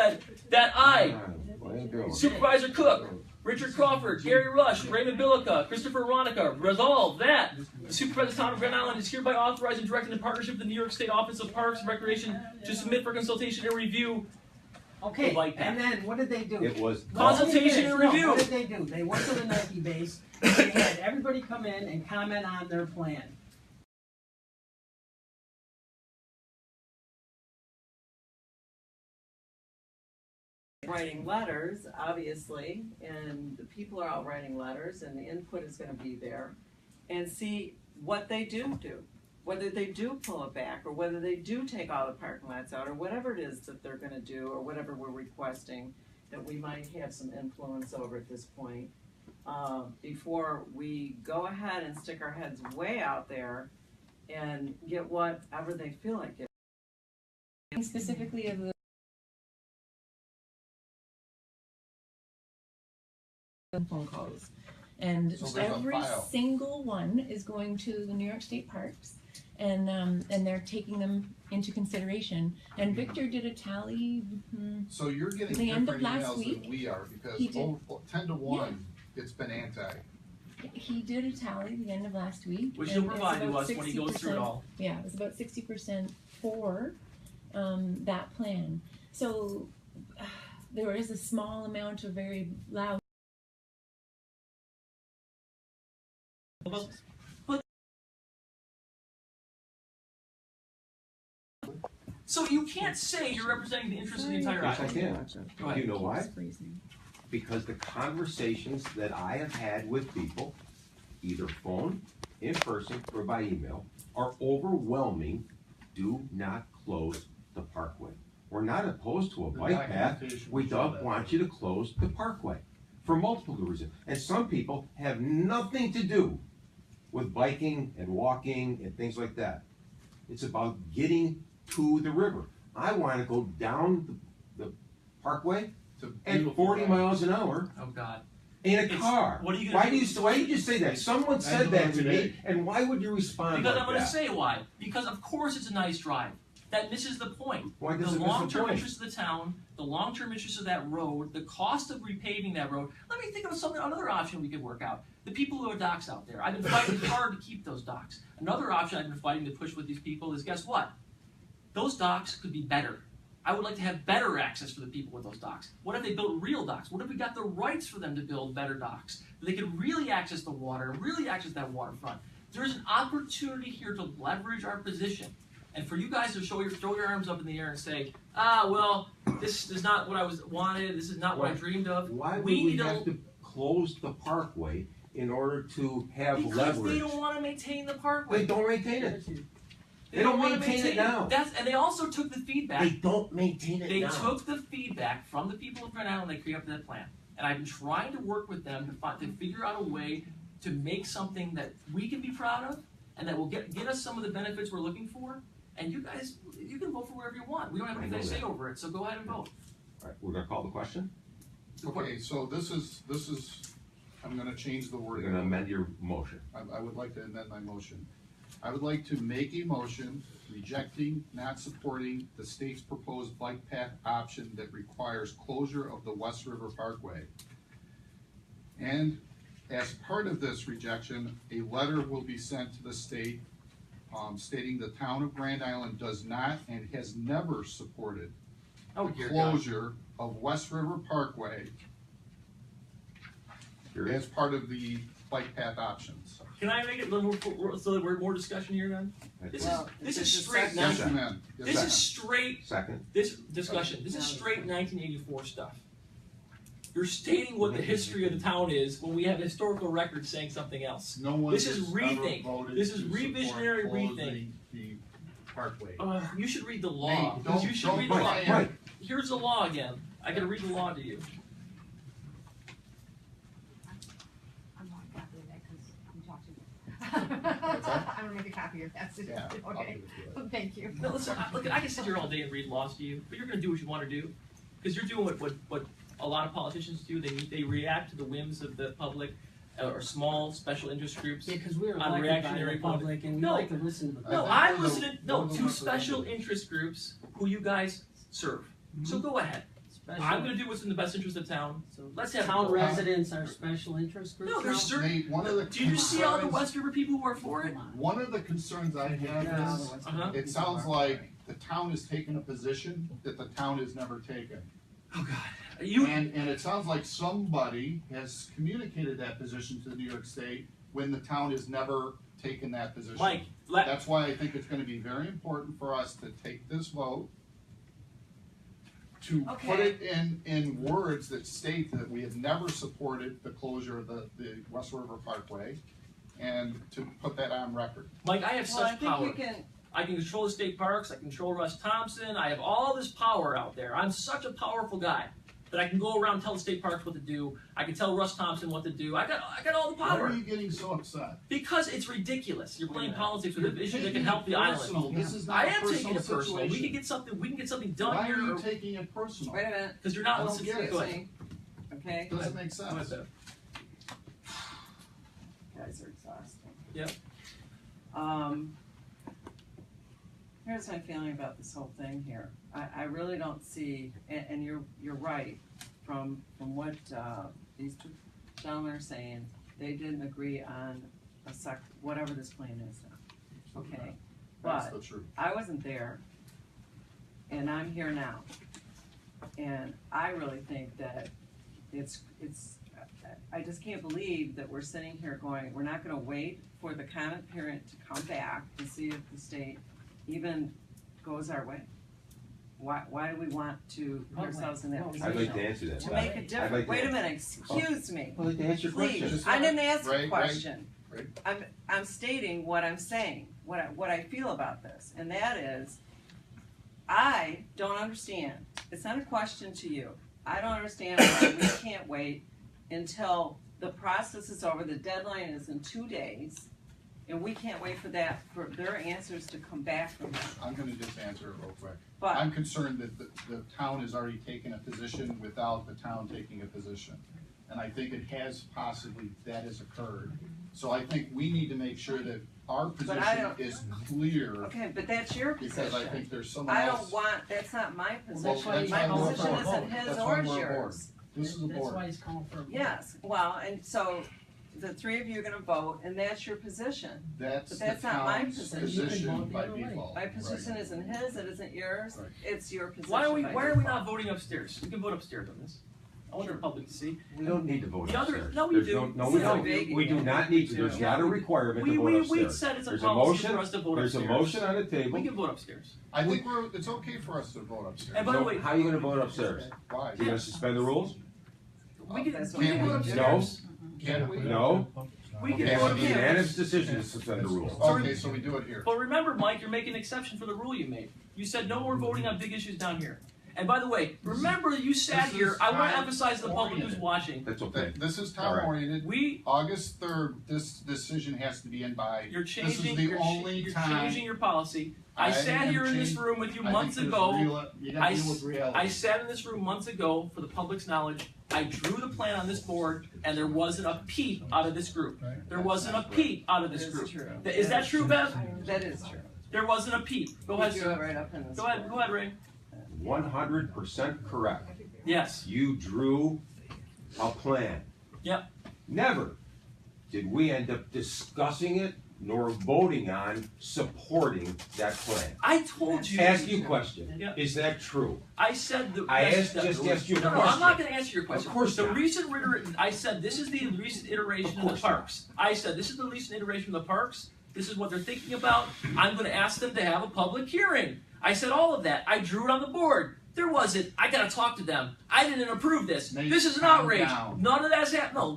that I, Supervisor Cook, Richard Crawford, Gary Rush, Raymond Billica, Christopher Ronica, resolve that the Supervisor of the Town of Grand Island is hereby authorized and directed in partnership with the New York State Office of Parks and Recreation to submit for consultation and review. Okay, and then what did they do? It was consultation and review. What did they do? They went to the Nike base, and they had everybody come in and comment on their plan. Writing letters, obviously, and the people are out writing letters, and the input is going to be there, and see what they do, whether they do pull it back, or whether they do take all the parking lots out, or whatever it is that they're going to do, or whatever we're requesting that we might have some influence over at this point, before we go ahead and stick our heads way out there and get whatever they feel like it. Specifically of the phone calls, and So every single one is going to the New York State Parks, and they're taking them into consideration. And Victor did a tally. So you're getting the end of different last emails week, than we are, because he did. 10 to 1, it's been anti. He did a tally the end of last week, Which and he'll it's provide to about us when he goes through it 60%. all. Yeah, it was about 60% for that plan. So there is a small amount of very loud. So you can't say you're representing the interests of the entire Yes, I island. can. Do you know why? Because the conversations that I have had with people, either phone, in person, or by email, are overwhelming. Do not close the parkway. We're not opposed to a bike path. We don't want you to close the parkway for multiple reasons. And some people have nothing to do with biking and walking and things like that. It's about getting to the river. I want to go down the parkway at 40 miles an hour Oh God. in a car. What are you gonna Why do? do you say that? Someone said that to me, and why would you respond Because like I'm going to that? say why. Because of course it's a nice drive. That misses the point. Why does The it miss the long-term point? interest of the town, the long-term interest of that road, the cost of repaving that road. Let me think of another option we could work out. The people who have docks out there. I've been fighting hard to keep those docks. Another option I've been fighting to push with these people is, guess what? Those docks could be better. I would like to have better access for the people with those docks. What if they built real docks? What if we got the rights for them to build better docks? They could really access the water, really access that waterfront. There's an opportunity here to leverage our position. And for you guys to throw your arms up in the air and say, well, this is not what I wanted, this is not what I dreamed of. Why would we have to close the parkway in order to have because leverage? They don't want to maintain the parkway. They don't maintain it. They don't want to maintain it now. And they also took the feedback. They don't maintain it They now. took the feedback from the people of Grand Island. They created that plan, and I've been trying to work with them to figure out a way to make something that we can be proud of, and that will get us some of the benefits we're looking for. And you guys, you can vote for whatever you want. We don't have anything to say over it, so go ahead and vote. All right, we're gonna call the question. Okay, so this is, I'm gonna change the We're wording. gonna amend your motion. I would like to amend my motion. I would like to make a motion rejecting, not supporting the state's proposed bike path option that requires closure of the West River Parkway. And as part of this rejection, a letter will be sent to the state stating the town of Grand Island does not and has never supported the closure of West River Parkway as part of the bike path options. Can I make it a little more, so that we're more discussion here then? This is straight. Yes, ma'am. This is straight. Second. This discussion. This is straight 1984 stuff. You're stating what the history of the town is when we have historical records saying something else. No one This is has ever rethink. voted This is to revisionary support rethink. closing the parkway. You should read the law. Hey, don't- You should don't read the law. buy it. Here's the law again. I gotta read the law to you. I'm not a copy of that because I'm talking. I'm gonna make a copy of that. So Yeah, okay. Thank you. No, listen, look, I can sit here all day and read laws to you, but you're gonna do what you want to do, because you're doing what a lot of politicians do. They react to the whims of the public or small special interest groups. Yeah, because we're On elected by reactionary the public and we No. like to listen to the No, public. I'm No, listening. No, no, to no, special no. interest groups who you guys serve. So go ahead. special. I'm gonna do what's in the best interest of town. So Let's have town it. residents are special interest groups. No, there's now? certain. Nate, one of the Do you see all the concerns- West River people who are for it? Come on. One of the concerns I have Yeah. is, Uh-huh. it sounds like the town has taken a position that the town has never taken. Oh God. You. And it sounds like somebody has communicated that position to New York State when the town has never taken that position. Mike. That's why I think it's gonna be very important for us to take this vote, to put Okay. it in words that state that we have never supported the closure of the West River Parkway, and to put that on record. Mike, I have Well, I such think power. we can, I can control the state parks. I can control Russ Thompson. I have all this power out there. I'm such a powerful guy that I can go around and tell the state parks what to do. I can tell Russ Thompson what to do. I got all the Why power are you getting so upset? because it's ridiculous. You're playing politics with You're an issue that taking can help it the personal. island. This is not I a am taking personal it personal. We situation. can get something. We can get something done Why are here you taking it personal? wait a minute, because you're not I don't listening. get it. Go ahead. see, okay, Doesn't make Go ahead, sense. Bev. guys are exhausting. Yep. Here's my feeling about this whole thing here. I really don't see, and you're right, from what, these two gentlemen are saying, they didn't agree on whatever this plan is now, okay? That's But the truth. I wasn't there, and I'm here now. And I really think that I just can't believe that we're sitting here going, we're not gonna wait for the comment period to come back to see if the state even goes our way. Why do we want to put ourselves in that I'd I'd like position? to answer that. To make a I'd difference, like to- wait a minute, excuse me. I'd like to answer your question. Please, I didn't ask Right, a right, question. right. I'm stating what I'm saying, what I feel about this, and that is, I don't understand. It's not a question to you. I don't understand why we can't wait until the process is over. The deadline is in 2 days, and we can't wait for their answers to come back from them. I'm gonna just answer it real quick. But I'm concerned that the town has already taken a position without the town taking a position. And I think it has possibly, that has occurred. So I think we need to make sure that our I position don't- is clear, okay, but that's your because I position. think there's someone I else. don't want. That's not my Well, position. why My we're a position board. isn't his That's or why we're a board. yours. This is a That's why board. he's calling for a vote. Yes. Well, and so the three of you are going to vote, and that's your position. That's But the that's not my town's position. You can position vote the by other way. default. My position isn't his. It isn't yours. Right. It's your position. Why are we by not default. voting upstairs? We can vote upstairs on this. I want the public to see. We don't need to vote The other- upstairs. no, we There's do. No, we So don't. vague We do again. not need to. There's not a requirement to vote We upstairs. said it's a There's a policy motion, for us to vote there's upstairs. a motion on the We table. can vote upstairs. I think it's okay for us to vote upstairs. And by the So way, how are you gonna vote upstairs? Why? You gonna suspend the rules? we can That's we can what vote we- upstairs. Can we? No. We can It has vote to be upstairs. unanimous decision to suspend the rules. Okay, so we do it here. But remember, Mike, you're making an exception for the rule you made. You said no more voting on big issues down here. And by the way, remember you sat This here. is I want to time emphasize to the public who's oriented. watching. That's okay. This is All town right. oriented. We, August 3rd, this decision has to be in by. you're This is changing. the You're, only you're time. changing your policy. I I sat am here in this changing- room with you I think months there's ago. you I gotta deal s- with reality. I sat in this room months ago for the public's knowledge. I drew the plan on this board, and there wasn't a peep out of this group. There wasn't a peep out of That this is group. true. Is that true, Bev? That is true. There wasn't a peep. Go You ahead, drew sir. it right up in this. Go ahead. Go ahead, Ray. 100% correct. Yes. You drew a plan. Yep. Never did we end up discussing it nor voting on supporting that plan. I told you. Ask you a question. Yeah. Is that true? I said the. I yes, just asked you a No, I'm question. not going to answer your question. Of course the not. recent I said this is the recent iteration Of of the course not. parks. I said this is the recent iteration of the parks. This is what they're thinking about. I'm going to ask them to have a public hearing. I said all of that. I drew it on the board. There wasn't. I got to talk to them. I didn't approve this. Nate, This is an calm outrage. down. None of that's happened. No.